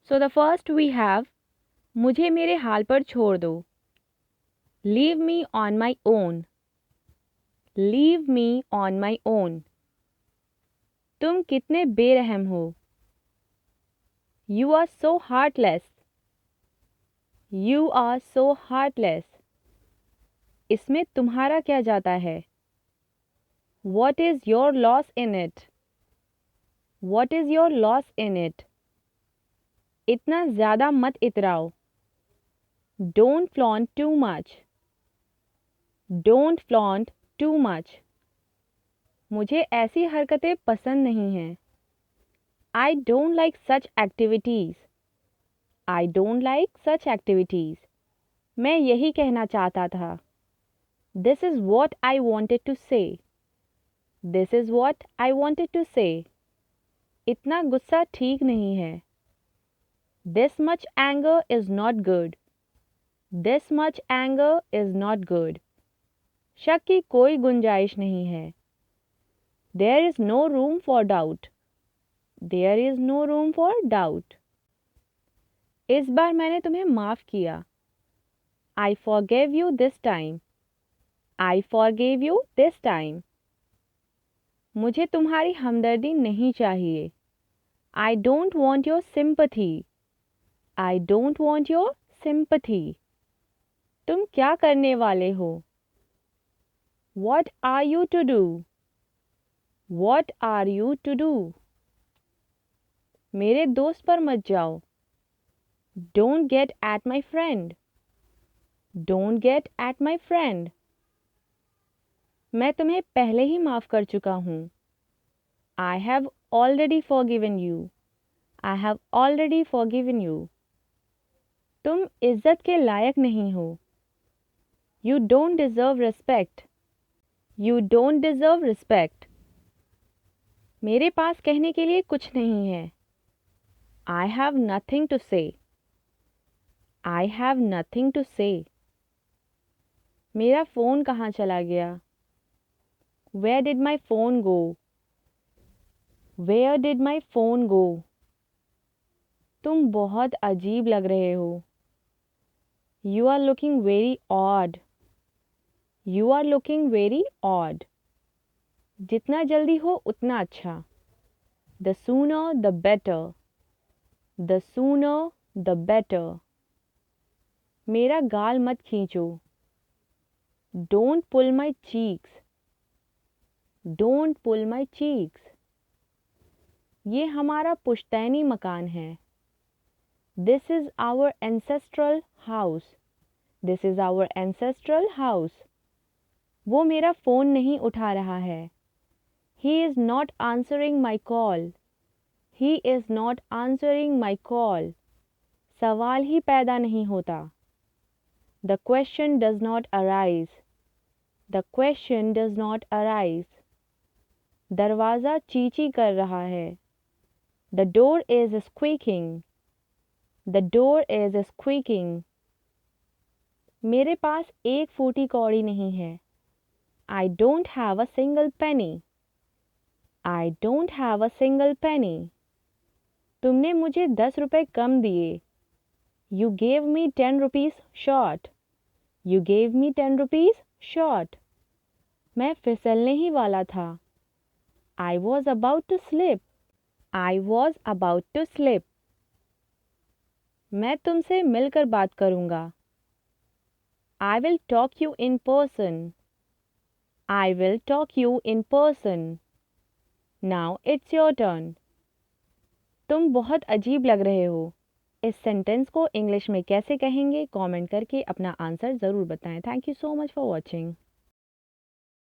So the first we have मुझे मेरे हाल पर छोड़ दो. Leave me on my own. Leave me on my own. तुम कितने बेरहम हो. You are so heartless. You are so heartless. इसमें तुम्हारा क्या जाता है. What is your loss in it? What is your loss in it? इतना ज़्यादा मत इतराओ. Don't flaunt too much. Don't flaunt too much. मुझे ऐसी हरकतें पसंद नहीं हैं. I don't like such activities. I don't like such activities. मैं यही कहना चाहता था. This is what I wanted to say. This is what I wanted to say. इतना गुस्सा ठीक नहीं है. This much anger is not good. This much anger is not good. शक की कोई गुंजाइश नहीं है. There is no room for doubt. There is no room for doubt. इस बार मैंने तुम्हें माफ़ किया. I forgave you this time. I forgave you this time. मुझे तुम्हारी हमदर्दी नहीं चाहिए. I don't want your sympathy. I don't want your sympathy. तुम क्या करने वाले हो. What are you to do? What are you to do? मेरे दोस्त पर मत जाओ. Don't get at my friend. Don't get at my friend. मैं तुम्हें पहले ही माफ़ कर चुका हूँ. I have already forgiven you. I have already forgiven you. तुम इज्जत के लायक नहीं हो. You don't deserve respect. You don't deserve respect. मेरे पास कहने के लिए कुछ नहीं है. I have nothing to say. I have nothing to say. मेरा फ़ोन कहाँ चला गया. Where did my phone go? Where did my phone go? तुम बहुत अजीब लग रहे हो. You are looking very odd. You are looking very odd. जितना जल्दी हो उतना अच्छा. The sooner the better. The sooner the better. मेरा गाल मत खींचो. Don't pull my cheeks. Don't pull my cheeks. ये हमारा पुश्तैनी मकान है. This is our ancestral house. This is our ancestral house. वो मेरा फ़ोन नहीं उठा रहा है. He is not answering my call. He is not answering my call. सवाल ही पैदा नहीं होता. The question does not arise. The question does not arise. दरवाज़ा चींची कर रहा है. The door is squeaking. The door is squeaking. मेरे पास एक फूटी कौड़ी नहीं है. I don't have a single penny. I don't have a single penny. तुमने मुझे 10 रुपए कम दिए. You gave me 10 rupees short. You gave me 10 rupees short. मैं फिसलने ही वाला था. I was about to slip. I was about to slip. मैं तुमसे मिलकर बात करूँगा. I will talk you in person. I will talk you in person. Now it's your turn. तुम बहुत अजीब लग रहे हो. इस सेंटेंस को इंग्लिश में कैसे कहेंगे कमेंट करके अपना आंसर ज़रूर बताएं. Thank you so much for watching.